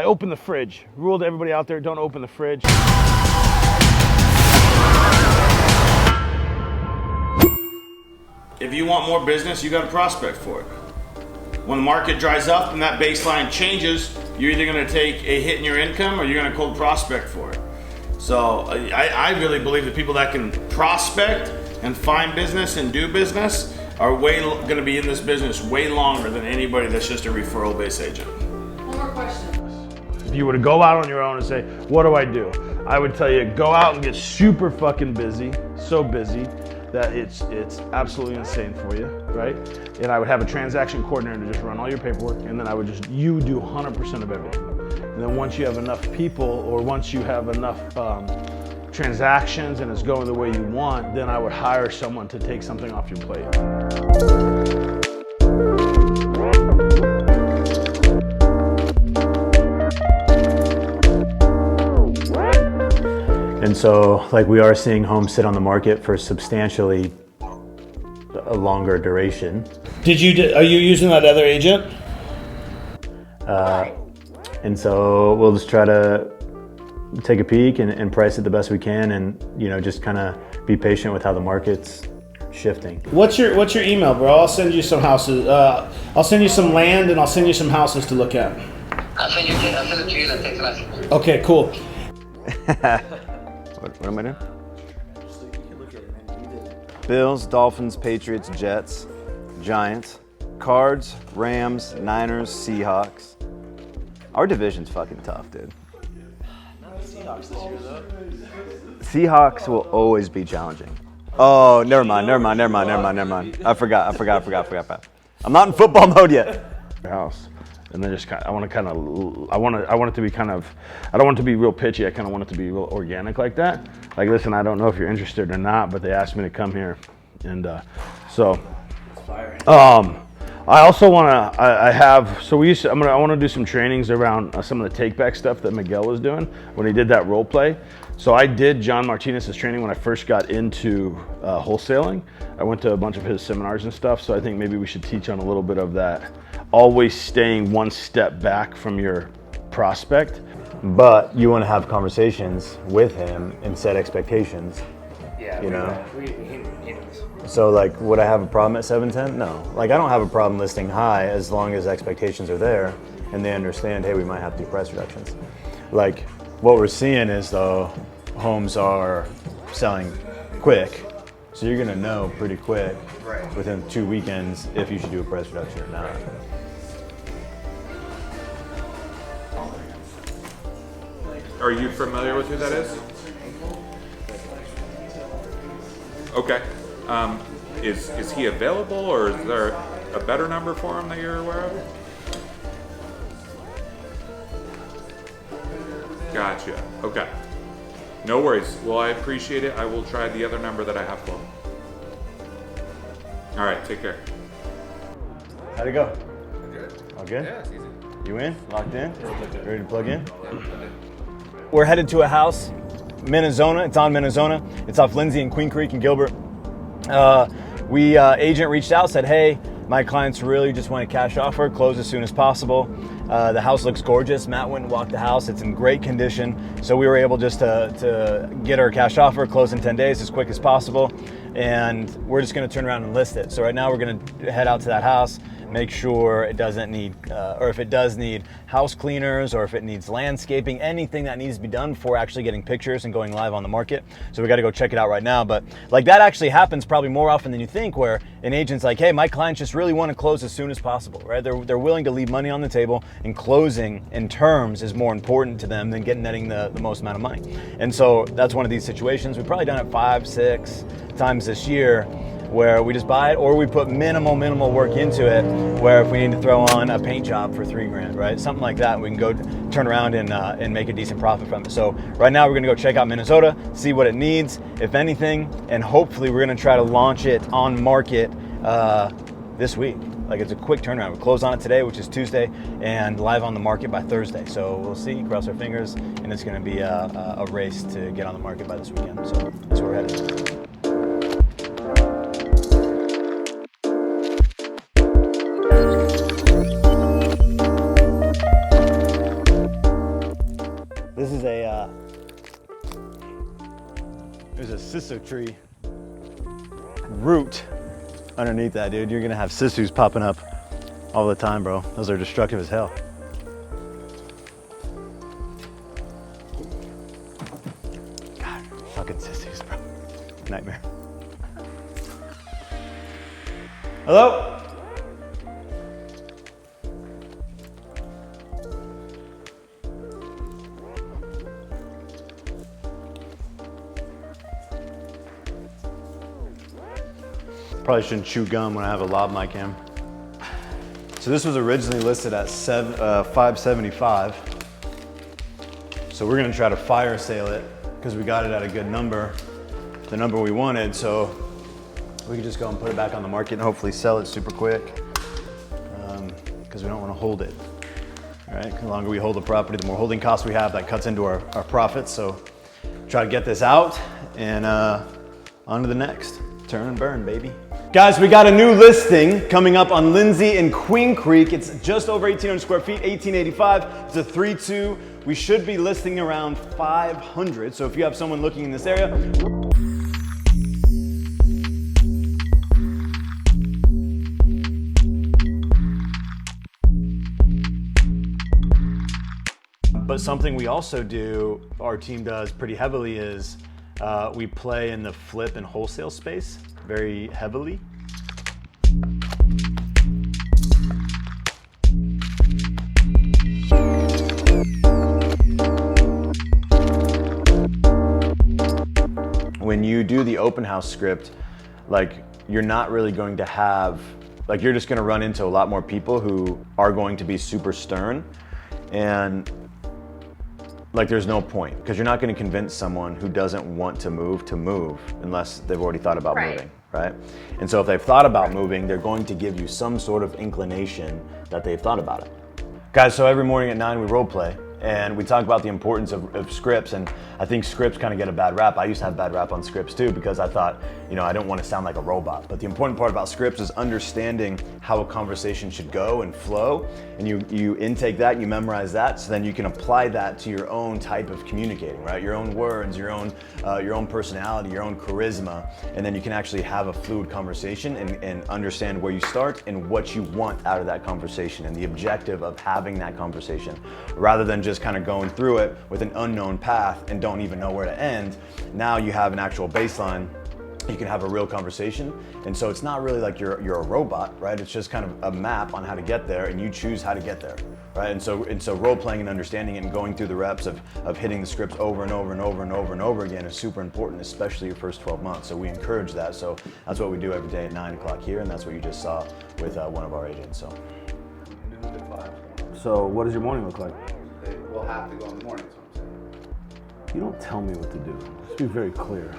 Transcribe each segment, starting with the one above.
I open the fridge. Rule to everybody out there, don't open the fridge. If you want more business, you got to prospect for it. When the market dries up and that baseline changes, you're either going to take a hit in your income or you're going to cold prospect for it. So I really believe that people that can prospect and find business and do business are going to be in this business way longer than anybody that's just a referral-based agent. One more question. If you were to go out on your own and say, what do? I would tell you, go out and get super fucking busy, so busy that it's absolutely insane for you, right? And I would have a transaction coordinator to just run all your paperwork, and then you do 100% of everything. And then once you have enough people, or once you have enough transactions and it's going the way you want, then I would hire someone to take something off your plate. And so, like, we are seeing homes sit on the market for substantially a longer duration. Are you using that other agent? And so we'll just try to take a peek and price it the best we can, and just kind of be patient with how the market's shifting. What's your email, bro? I'll send you some houses. I'll send you some land, and I'll send you some houses to look at. I'll send it to you in a text message. Okay, cool. What am I doing? Bills, Dolphins, Patriots, Jets, Giants, Cards, Rams, Niners, Seahawks. Our division's fucking tough, dude. Not the Seahawks this year, though. Seahawks will always be challenging. Oh, never mind. I forgot. I'm not in football mode yet. House. And then I want it to be kind of, I don't want it to be real pitchy. I kind of want it to be real organic like that. Like, listen, I don't know if you're interested or not, but they asked me to come here. And I also want to, I want to do some trainings around some of the take back stuff that Miguel was doing when he did that role play. So I did John Martinez's training when I first got into wholesaling. I went to a bunch of his seminars and stuff. So I think maybe we should teach on a little bit of that. Always staying one step back from your prospect. But you want to have conversations with him and set expectations. Yeah, he knows. So, like, would I have a problem at 710? No. Like, I don't have a problem listing high as long as expectations are there and they understand, hey, we might have to do price reductions. Like, what we're seeing is, though, homes are selling quick. So you're going to know pretty quick within 2 weekends if you should do a price reduction or not. Are you familiar with who that is? Okay. Is he available, or is there a better number for him that you're aware of? Gotcha. Okay. No worries. Well, I appreciate it. I will try the other number that I have for him. All right. Take care. How'd it go? Good. All good? Yeah, it's easy. You in? Locked in? Ready to plug in? We're headed to a house, Minnesota. It's on Minnesota. It's off Lindsay and Queen Creek and Gilbert. Agent reached out, said, hey, my clients really just want a cash offer, close as soon as possible. The house looks gorgeous. Matt went and walked the house. It's in great condition. So we were able just to get our cash offer, close in 10 days as quick as possible. And we're just going to turn around and list it. So right now we're going to head out to that house, make sure it doesn't need, or if it does need house cleaners, or if it needs landscaping, anything that needs to be done before actually getting pictures and going live on the market. So we got to go check it out right now. But like, that actually happens probably more often than you think, where an agent's like, hey, my clients just really want to close as soon as possible, right? They're willing to leave money on the table, and closing in terms is more important to them than netting the most amount of money. And so that's one of these situations. We've probably done it 5-6 times this year, where we just buy it, or we put minimal work into it, where if we need to throw on a paint job for $3,000, right? Something like that, we can go turn around and make a decent profit from it. So right now we're gonna go check out Minnesota, see what it needs, if anything, and hopefully we're gonna try to launch it on market this week. Like, it's a quick turnaround. We close on it today, which is Tuesday, and live on the market by Thursday. So we'll see, cross our fingers, and it's gonna be a race to get on the market by this weekend. So that's where we're headed. a sisu tree root underneath that, dude. You're gonna have sisus popping up all the time, bro. Those are destructive as hell. God, fucking sisus, bro. Nightmare. Hello? Probably shouldn't chew gum when I have a lav mic in. So this was originally listed at $575. So we're gonna try to fire sale it because we got it at a good number, the number we wanted. So we can just go and put it back on the market and hopefully sell it super quick because we don't want to hold it. All right, the longer we hold the property, the more holding costs we have. That cuts into our profits. So try to get this out and on to the next. Turn and burn, baby. Guys, we got a new listing coming up on Lindsay and Queen Creek. It's just over 1,800 square feet, 1,885. It's a 3-2. We should be listing around 500. So if you have someone looking in this area, but something we also do, our team does pretty heavily is we play in the flip and wholesale space very heavily. When you do the open house script, like you're not really going to have, like you're just going to run into a lot more people who are going to be super stern, and like there's no point because you're not going to convince someone who doesn't want to move unless they've already thought about moving, right? And so if they've thought about moving, they're going to give you some sort of inclination that they've thought about it. Guys, so every morning at 9 we role play and we talk about the importance of scripts, and I think scripts kind of get a bad rap. I used to have bad rap on scripts too because I thought, you know, I don't want to sound like a robot. But the important part about scripts is understanding how a conversation should go and flow, and you intake that, you memorize that, so then you can apply that to your own type of communicating, right? Your own words, your own personality, your own charisma, and then you can actually have a fluid conversation and understand where you start and what you want out of that conversation and the objective of having that conversation, rather than just kind of going through it with an unknown path and don't even know where to end. Now you have an actual baseline. You can have a real conversation, and so it's not really like you're a robot, right? It's just kind of a map on how to get there, and you choose how to get there, right? And so role playing and understanding it and going through the reps of hitting the scripts over and over and over and over and over again is super important, especially your first 12 months. So we encourage that. So that's what we do every day at 9 o'clock here, and that's what you just saw with one of our agents. So. Noon to 5. So what does your morning look like? They will have to go in the morning, that's what I'm saying. You don't tell me what to do. Let's be very clear.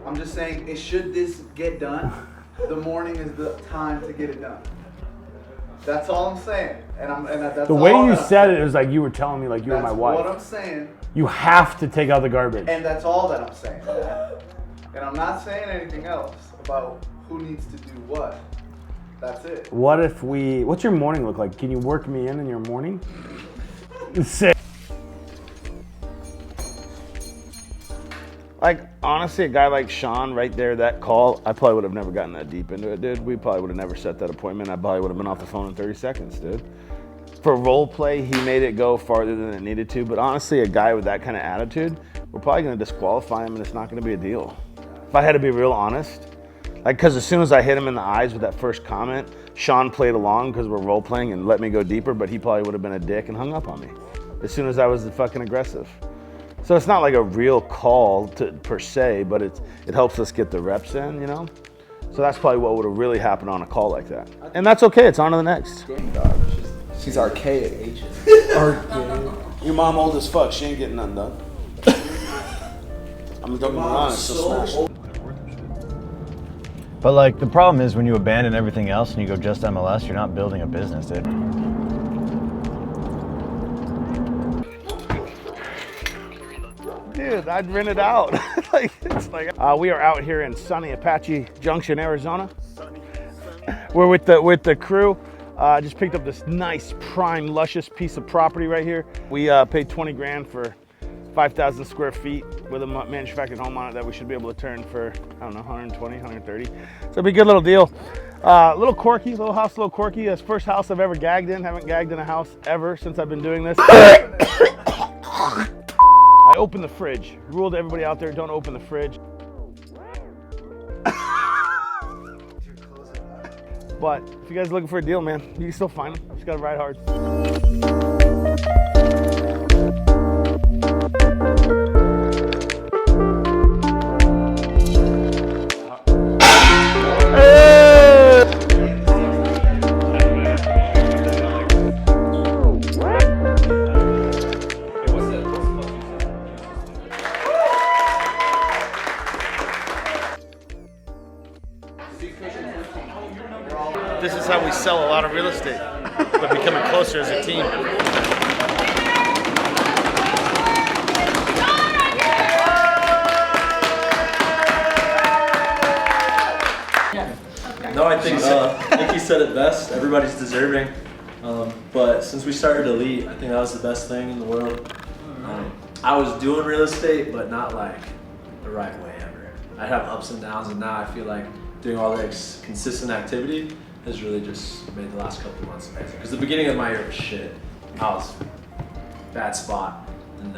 I'm just saying, should this get done, the morning is the time to get it done. That's all I'm saying. That's The way all you that- said it was like you were telling me like you were That's my wife. what I'm saying, You have to take out the garbage. and that's all that I'm saying. And I'm not saying anything else about who needs to do what. That's it. What's your morning look like? Can you work me in your morning? Say. Like, honestly, a guy like Sean right there, that call, I probably would have never gotten that deep into it, dude. We probably would have never set that appointment. I probably would have been off the phone in 30 seconds, dude. For role play, he made it go farther than it needed to, but honestly, a guy with that kind of attitude, we're probably gonna disqualify him and it's not gonna be a deal. If I had to be real honest, like, cause as soon as I hit him in the eyes with that first comment, Sean played along because we're role playing and let me go deeper, but he probably would have been a dick and hung up on me as soon as I was fucking aggressive. So it's not like a real call per se, but it helps us get the reps in, you know? So that's probably what would have really happened on a call like that. And that's okay, it's on to the next. She's archaic. Your mom old as fuck, she ain't getting nothing done. I'm don't get me wrong, it's still smashed. But like the problem is when you abandon everything else and you go just MLS, you're not building a business, dude. Dude, I'd rent it out. We are out here in sunny Apache Junction, Arizona. We're with the crew. Just picked up this nice, prime, luscious piece of property right here. We paid 20 grand for 5,000 square feet with a manufactured home on it that we should be able to turn for, I don't know, 120, 130. So it'll be a good little deal. A little quirky, little house, a little quirky. It's the first house I've ever gagged in. Haven't gagged in a house ever since I've been doing this. I opened the fridge. Rule to everybody out there, don't open the fridge. But if you guys are looking for a deal, man, you can still find them. Just gotta ride hard. This is how we sell a lot of real estate, but becoming closer as a team. No, I think he said it best. Everybody's deserving. But since we started Elite, I think that was the best thing in the world. I was doing real estate, but not like the right way ever. I have ups and downs, and now I feel like doing all this consistent activity has really just made the last couple of months amazing. Because the beginning of my year was shit. I was bad spot, and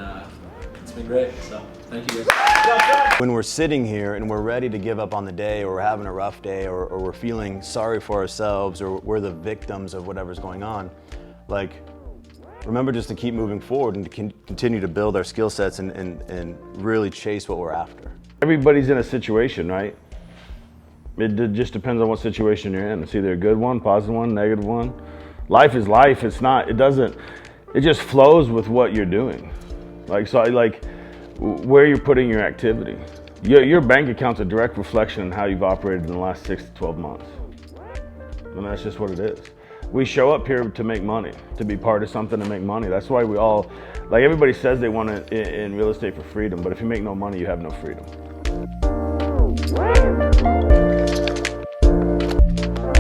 it's been great. So thank you guys. When we're sitting here and we're ready to give up on the day, or we're having a rough day, or we're feeling sorry for ourselves, or we're the victims of whatever's going on, like, remember just to keep moving forward and to continue to build our skill sets and really chase what we're after. Everybody's in a situation, right? It just depends on what situation you're in. It's either a good one, positive one, negative one. Life is life. It just flows with what you're doing. Like where you're putting your activity. Your bank account's a direct reflection of how you've operated in the last 6 to 12 months. And that's just what it is. We show up here to make money, to be part of something, to make money. That's why we all, like everybody says they want to in real estate for freedom, but if you make no money, you have no freedom.